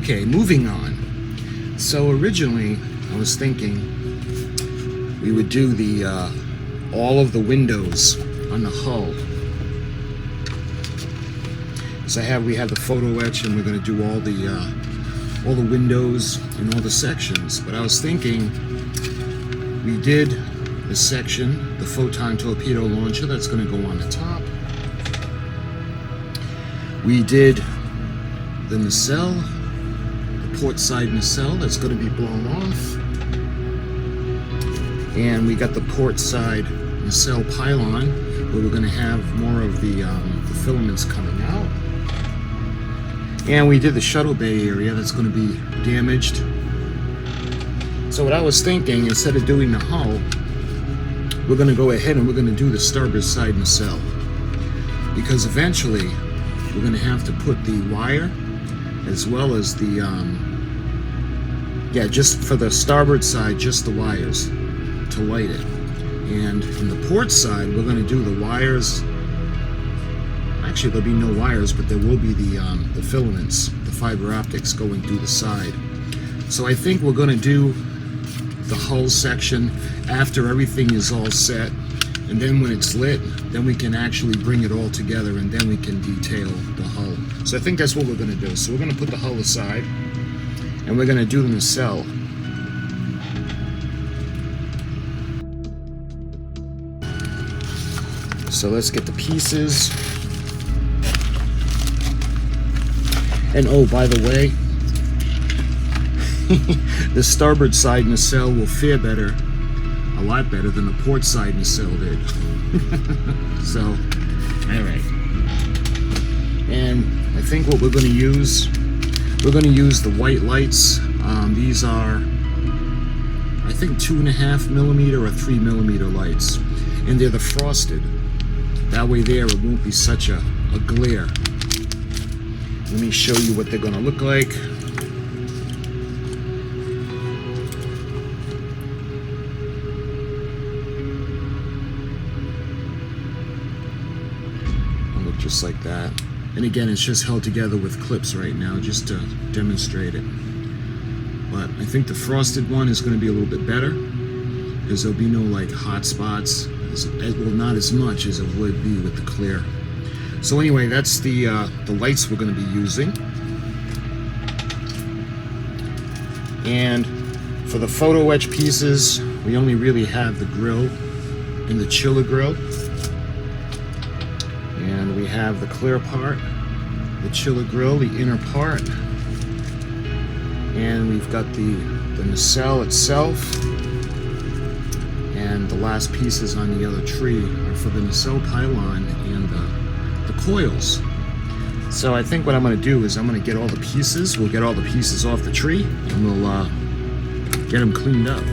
Okay, moving on. So originally, I was thinking we would do the all of the windows on the hull. So we have the photo etch, and we're going to do all the windows and all the sections. But I was thinking we did the section, the photon torpedo launcher, that's going to go on the top. We did the nacelle, the port side nacelle, that's going to be blown off. And we got the port side nacelle pylon, where we're going to have more of the filaments coming out. And we did the shuttle bay area that's going to be damaged. So what I was thinking, instead of doing the hull, we're going to go ahead and we're going to do the starboard side nacelle. Because eventually, we're going to have to put the wire, as well as the, just for the starboard side, just the wires to light it. And from the port side, we're going to do the wires. Actually, there'll be no wires, but there will be the filaments, the fiber optics going through the side. So I think we're going to do the hull section after everything is all set, and then when it's lit, then we can actually bring it all together, and then we can detail the hull. So I think that's what we're going to do. So we're going to put the hull aside, and we're going to do the nacelle. So let's get the pieces. And oh, by the way, the starboard side nacelle will fare better, a lot better than the port side nacelle did. So, alright. And I think what we're going to use the white lights. These are, I think, 2.5mm or 3mm lights. And they're the frosted. That way there, it won't be such a glare. Let me show you what they're going to look like. It'll look just like that. And again, it's just held together with clips right now, just to demonstrate it. But I think the frosted one is going to be a little bit better, because there'll be no like hot spots. Well, not as much as it would be with the clear. So anyway, that's the lights we're going to be using. And for the photo etch pieces, we only really have the grill and the chiller grill. And we have the clear part, the chiller grill, the inner part. And we've got the nacelle itself. And the last pieces on the other tree are for the nacelle pylon and the coils. So I think what I'm going to do is I'm going to get all the pieces. We'll get all the pieces off the tree, and we'll get them cleaned up.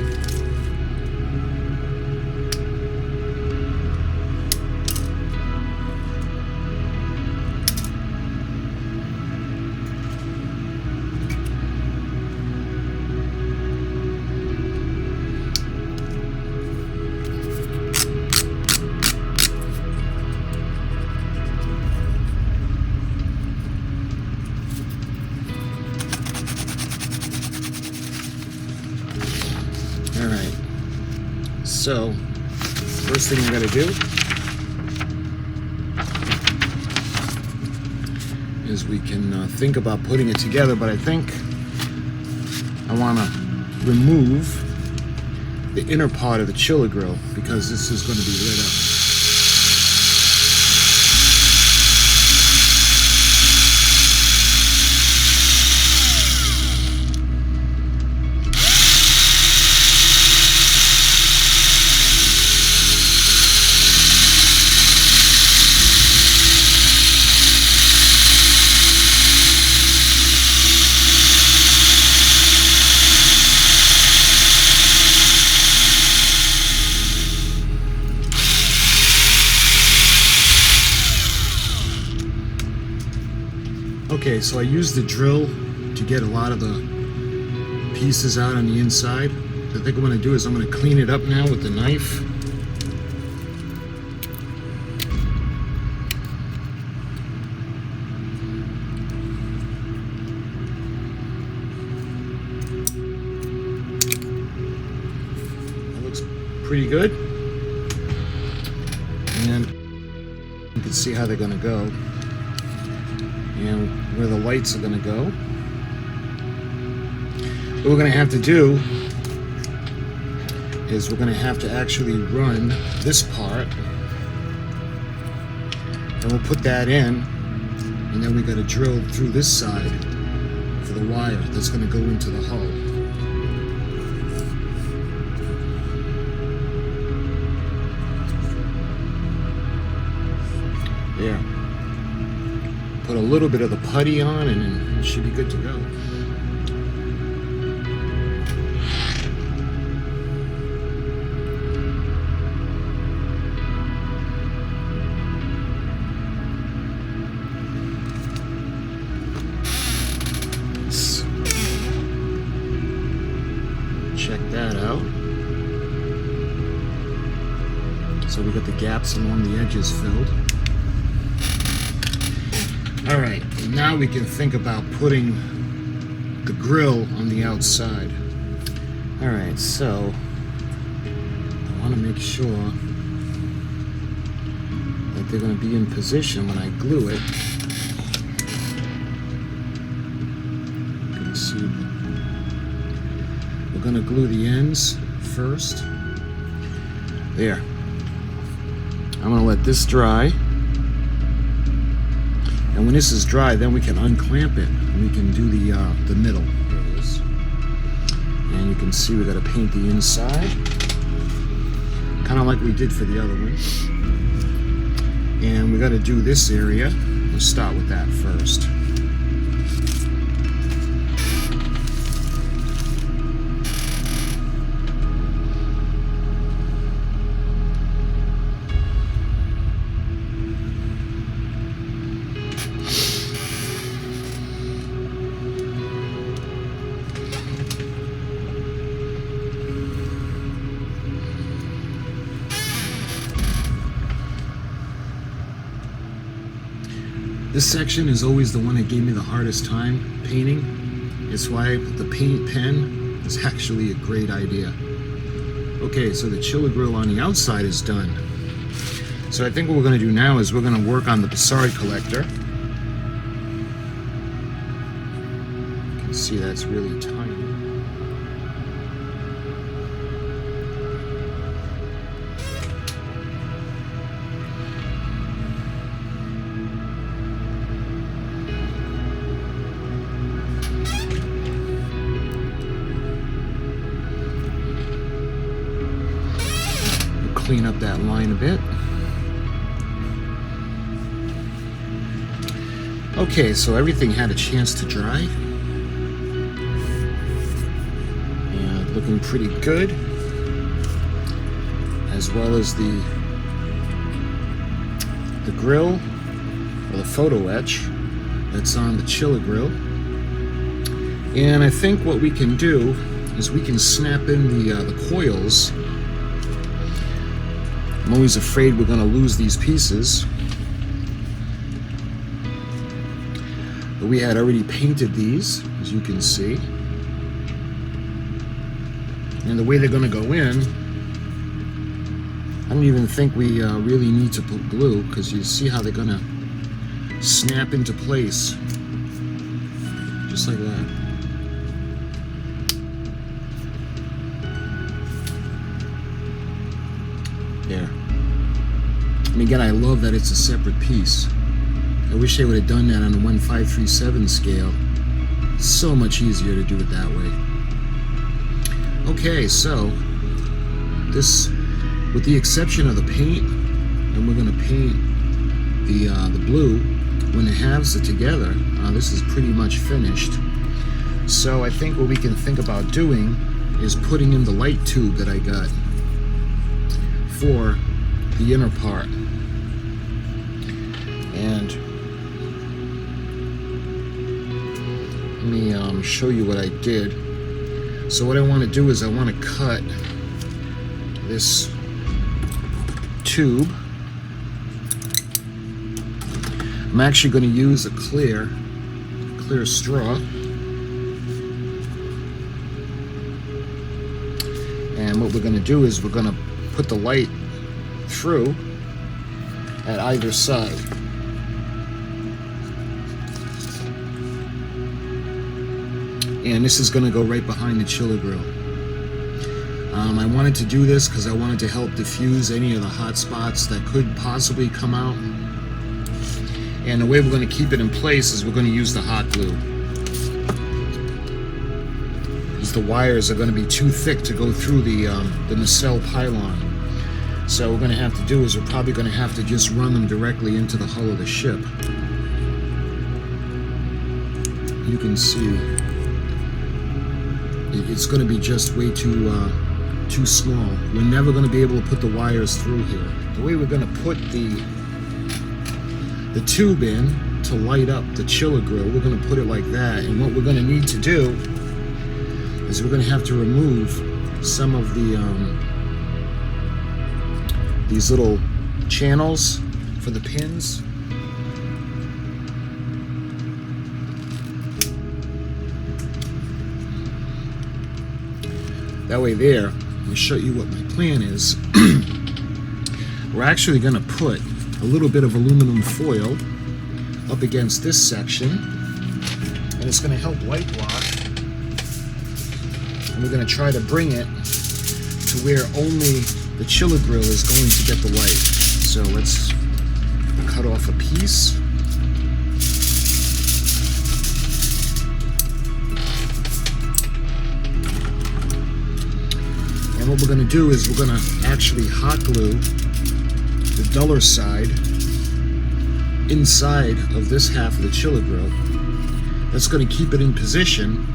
Alright, so first thing I gotta do is we can think about putting it together, but I think I want to remove the inner part of the chiller grill, because this is going to be lit up. Okay, so I used the drill to get a lot of the pieces out on the inside. So I think what I'm going to do is I'm going to clean it up now with the knife. pretty good. And you can see how they're going to go and where the lights are going to go. What we're going to have to do is we're going to have to actually run this part, and we'll put that in, and then we got to drill through this side for the wire that's going to go into the hull. There. Put a little bit of the putty on, and it should be good to go. Check that out. So we got the gaps along the edges filled. All right, now we can think about putting the grill on the outside. All right, so I want to make sure that they're going to be in position when I glue it. You can see we're going to glue the ends first. There. I'm going to let this dry. And when this is dry, then we can unclamp it, and we can do the middle. There it is. And you can see we got to paint the inside, kind of like we did for the other one. And we got to do this area. We'll start with that first. This section is always the one that gave me the hardest time painting. It's why the paint pen is actually a great idea. Okay, so the chiller grill on the outside is done. So I think what we're going to do now is we're going to work on the Passari collector. You can see that's really tiny. Clean up that line a bit. Okay, so everything had a chance to dry. And looking pretty good. As well as the grill, or the photo etch, that's on the chiller grill. And I think what we can do is we can snap in the coils. I'm always afraid we're going to lose these pieces. But we had already painted these, as you can see. And the way they're going to go in, I don't even think we really need to put glue, because you see how they're going to snap into place. Just like that. There. And again, I love that it's a separate piece. I wish they would have done that on a 1/537 scale. It's so much easier to do it that way. Okay, so this, with the exception of the paint, and we're going to paint the blue when the halves are together. This is pretty much finished. So I think what we can think about doing is putting in the light tube that I got for the inner part. And let me show you what I did. So what I want to do is I want to cut this tube. I'm actually going to use a clear straw. And what we're going to do is we're going to put the light through at either side. And this is going to go right behind the chiller grill. I wanted to do this because I wanted to help diffuse any of the hot spots that could possibly come out. And the way we're going to keep it in place is we're going to use the hot glue. Because the wires are going to be too thick to go through the nacelle pylon. So what we're going to have to do is we're probably going to have to just run them directly into the hull of the ship. You can see it's going to be just way too small. We're never going to be able to put the wires through here. The way we're going to put the tube in to light up the chiller grill, we're going to put it like that. And what we're going to need to do is we're going to have to remove some of these little channels for the pins. That way there, let me show you what my plan is. We're actually going to put a little bit of aluminum foil up against this section, and it's going to help light block. And we're going to try to bring it to where only the chiller grill is going to get the light. So let's cut off a piece. And what we're going to do is we're going to actually hot glue the duller side inside of this half of the chiller grill. That's going to keep it in position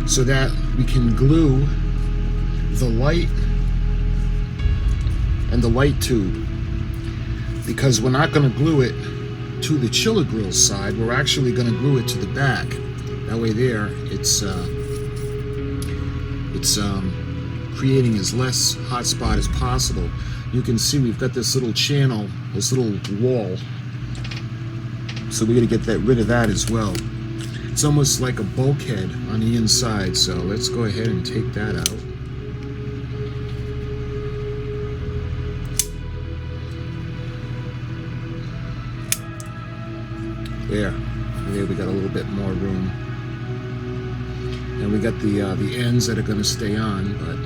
so that we can glue the light and the light tube. Because we're not going to glue it to the chiller grill side, we're actually going to glue it to the back. That way there, it's creating as less hot spot as possible. You can see we've got this little channel, this little wall. So we're going to get rid of that as well. It's almost like a bulkhead on the inside, so let's go ahead and take that out. There we got a little bit more room. And we got the ends that are going to stay on, but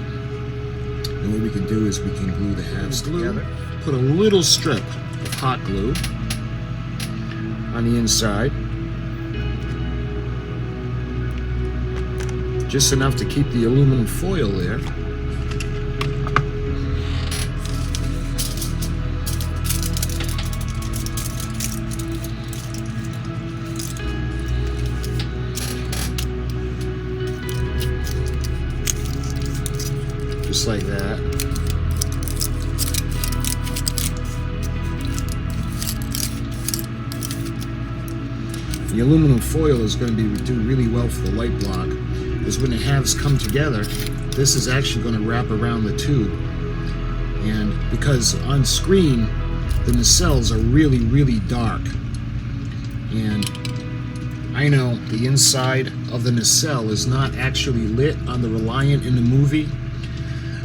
what we can do is we can glue the halves together. Put a little strip of hot glue on the inside. Just enough to keep the aluminum foil there. Just like that. The aluminum foil is going to do really well for the light block, because when the halves come together, this is actually going to wrap around the tube. And because on screen, the nacelles are really, really dark. And I know the inside of the nacelle is not actually lit on the Reliant in the movie.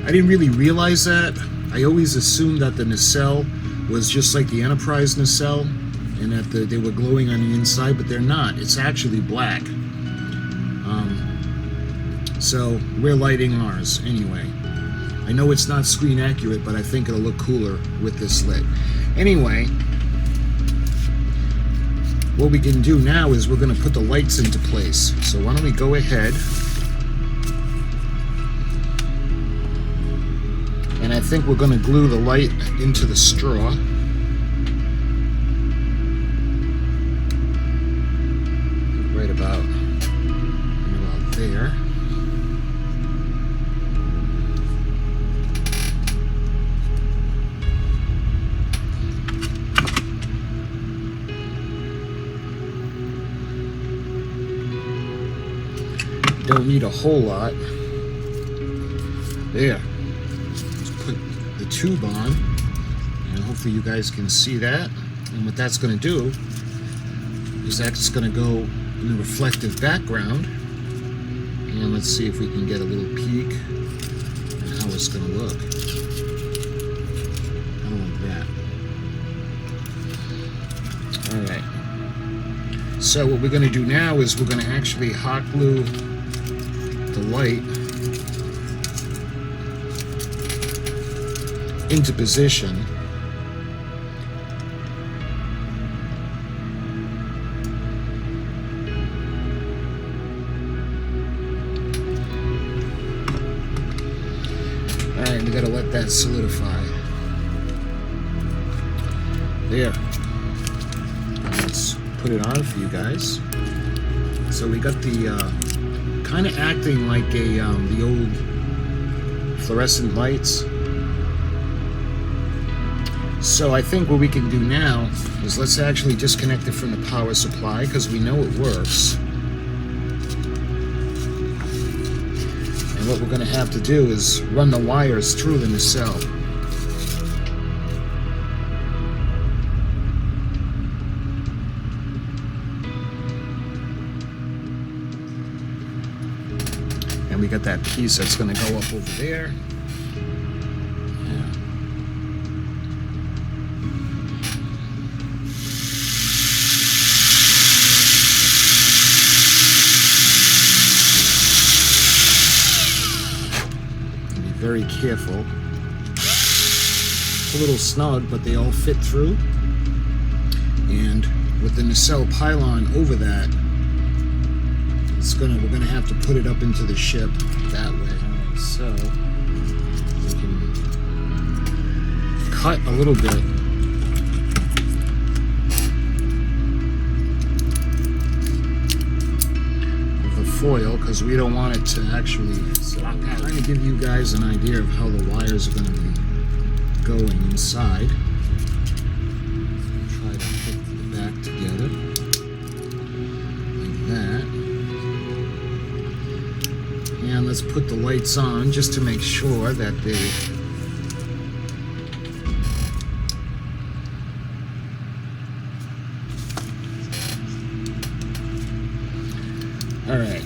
I didn't really realize that. I always assumed that the nacelle was just like the Enterprise nacelle, and that they were glowing on the inside, but they're not. It's actually black. So we're lighting ours anyway. I know it's not screen accurate, but I think it'll look cooler with this lit. Anyway, what we can do now is we're going to put the lights into place. So why don't we go ahead, and I think we're going to glue the light into the straw. Right about there. Don't need a whole lot. There. Let's put the tube on, and hopefully you guys can see that. And what that's going to do is that's going to go in the reflective background. And let's see if we can get a little peek at how it's going to look. So what we're going to do now is we're going to actually hot glue the light into position. Alright, we gotta let that solidify. There. Let's put it on for you guys. So we got the kind of acting like a the old fluorescent lights. So I think what we can do now is let's actually disconnect it from the power supply because we know it works. What we're going to have to do is run the wires through the nacelle. And we got that piece that's going to go up over there. Very careful. It's a little snug, but they all fit through. And with the nacelle pylon over that, we're gonna have to put it up into the ship that way. So we can cut a little bit. Foil because we don't want it to actually. So I'm trying to give you guys an idea of how the wires are going to be going inside. Try to put the back together like that, and let's put the lights on just to make sure that they. Alright,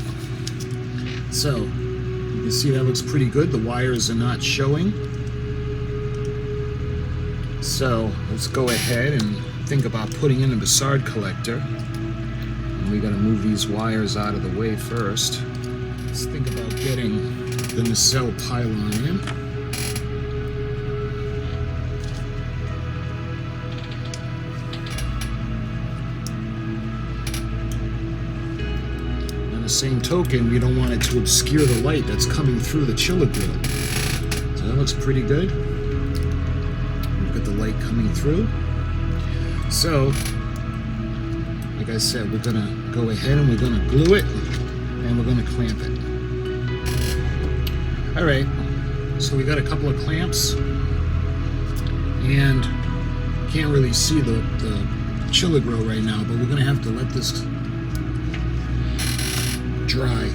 so you can see that looks pretty good. The wires are not showing. So let's go ahead and think about putting in a Bussard collector. And we got to move these wires out of the way first. Let's think about getting the nacelle pylon in. Same token, we don't want it to obscure the light that's coming through the chiller grill. So that looks pretty good. We've got the light coming through. So, like I said, we're gonna go ahead and we're gonna glue it and we're gonna clamp it. Alright, so we got a couple of clamps and can't really see the chiller grill right now, but we're gonna have to let this dry.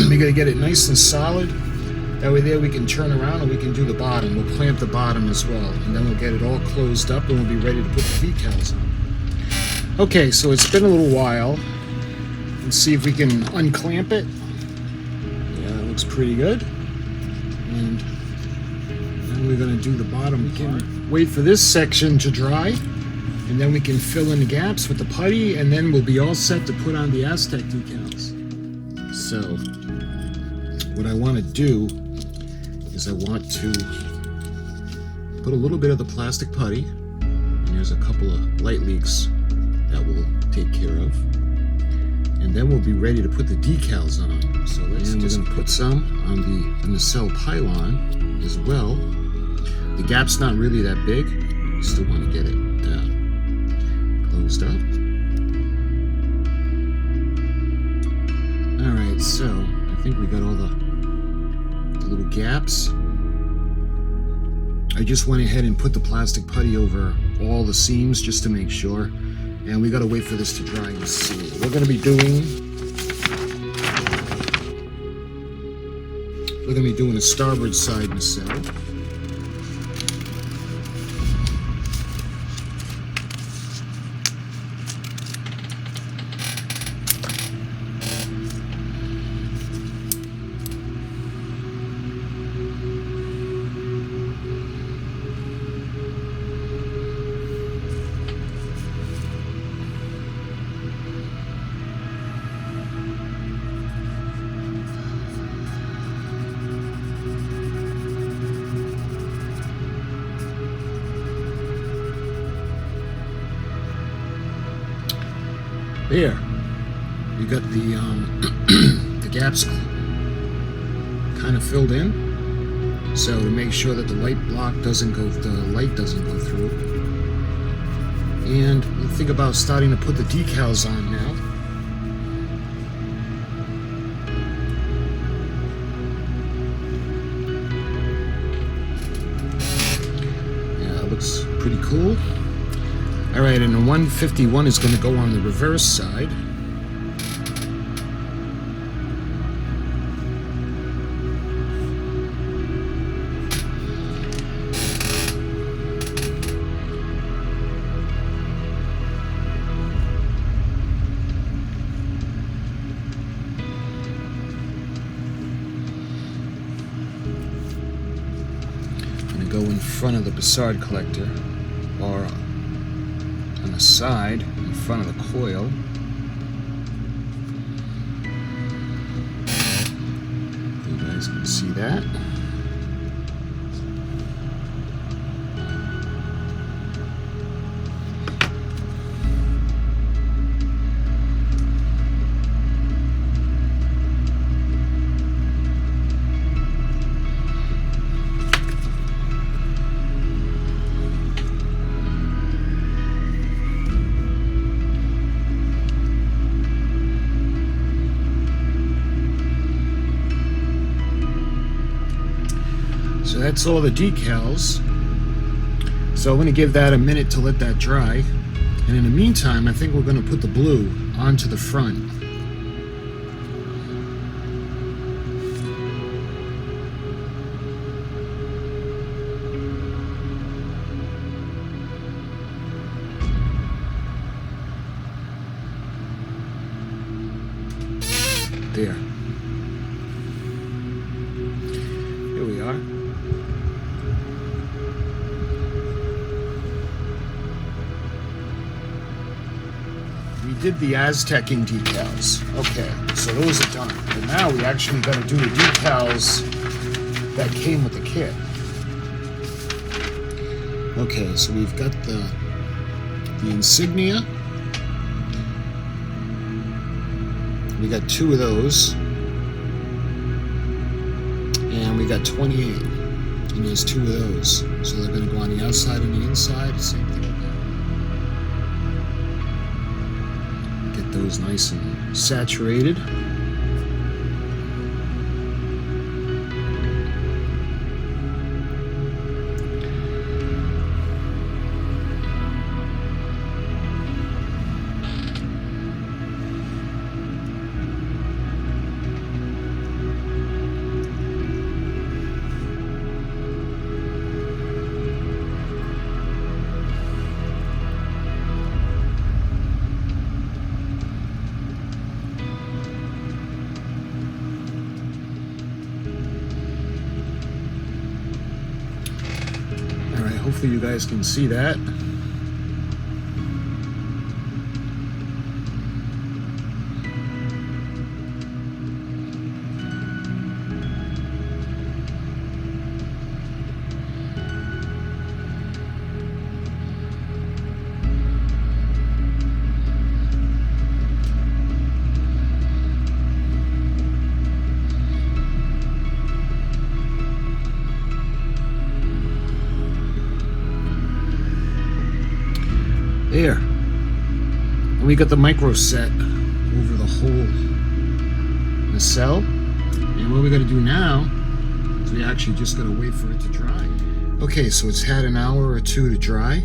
We gotta get it nice and solid. That way there we can turn around and we can do the bottom. We'll clamp the bottom as well. And then we'll get it all closed up and we'll be ready to put the decals on. Okay, so it's been a little while. Let's see if we can unclamp it. Yeah, that looks pretty good. And then we're gonna do the bottom. We can wait for this section to dry. And then we can fill in the gaps with the putty and then we'll be all set to put on the Aztec decals. So, what I want to do is I want to put a little bit of the plastic putty, and there's a couple of light leaks that we'll take care of, and then we'll be ready to put the decals on. So we're going to put some on the nacelle pylon as well. The gap's not really that big. We still want to get it closed up. Alright, so I think we got all the little gaps. I just went ahead and put the plastic putty over all the seams just to make sure. And we gotta wait for this to dry and see. We're gonna be doing a starboard side nacelle. There, you got the the gaps kind of filled in, so to make sure that the light doesn't go through. And we'll think about starting to put the decals on now. Yeah, it looks pretty cool. All right, and the 151 is going to go on the reverse side. Go in front of the Bassard collector, or on the side in front of the coil. You guys can see that. So that's all the decals. So I'm going to give that a minute to let that dry. And in the meantime, I think we're going to put the blue onto the front. There. Here we are. We did the Aztecing decals. Okay, so those are done. But now we actually got to do the decals that came with the kit. Okay, so we've got the insignia. We got 2 of those. And we got 28. And there's 2 of those. So they're going to go on the outside and the inside. Same thing. Those nice and saturated. Hopefully you guys can see that. There. And we got the micro set over the whole nacelle. And what we got to do now is we actually just got to wait for it to dry. Okay, so it's had an hour or 2 to dry.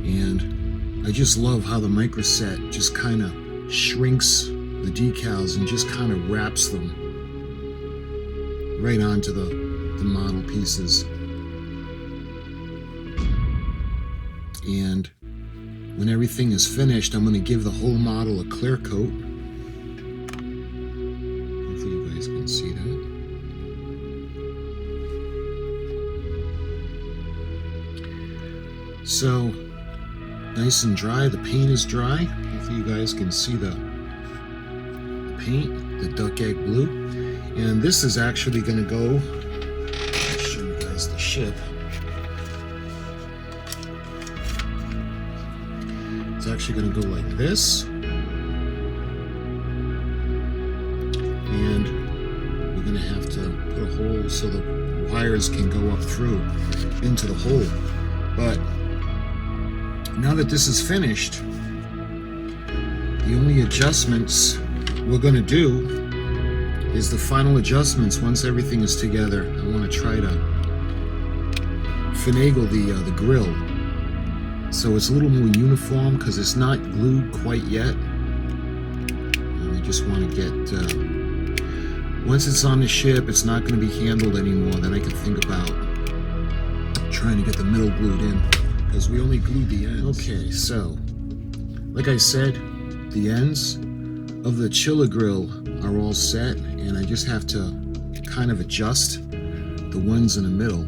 And I just love how the micro set just kind of shrinks the decals and just kind of wraps them right onto the model pieces. And when everything is finished, I'm going to give the whole model a clear coat. Hopefully you guys can see that. So, nice and dry. The paint is dry. Hopefully you guys can see the paint, the duck egg blue. And this is actually going to go, I'll show you guys the ship. It's actually going to go like this. And we're going to have to put a hole so the wires can go up through into the hole. But now that this is finished, the only adjustments we're going to do is the final adjustments. Once everything is together, I want to try to finagle the grill so it's a little more uniform, because it's not glued quite yet. And I just want to get once it's on the ship, it's not going to be handled anymore. Then I can think about trying to get the middle glued in, because we only glued the ends. Okay, so like I said, the ends of the chiller grill are all set, and I just have to kind of adjust the ones in the middle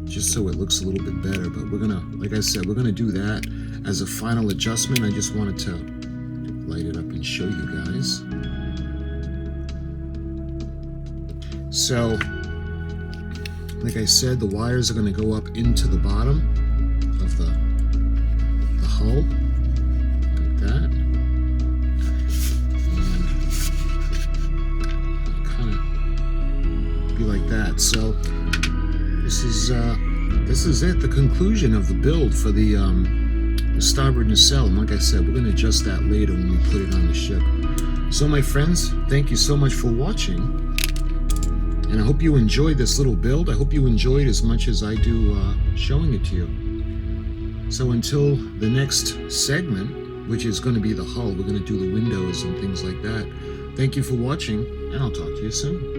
just so it looks a little bit better. But we're gonna, like I said, we're gonna do that as a final adjustment. I just wanted to light it up and show you guys. So like I said, the wires are going to go up into the bottom of the hull, like that, and kind of be like that. So this is it, the conclusion of the build for the starboard nacelle. And like I said, we're going to adjust that later when we put it on the ship. So my friends, thank you so much for watching. And I hope you enjoyed this little build. I hope you enjoyed as much as I do showing it to you. So until the next segment, which is going to be the hull, we're going to do the windows and things like that. Thank you for watching, and I'll talk to you soon.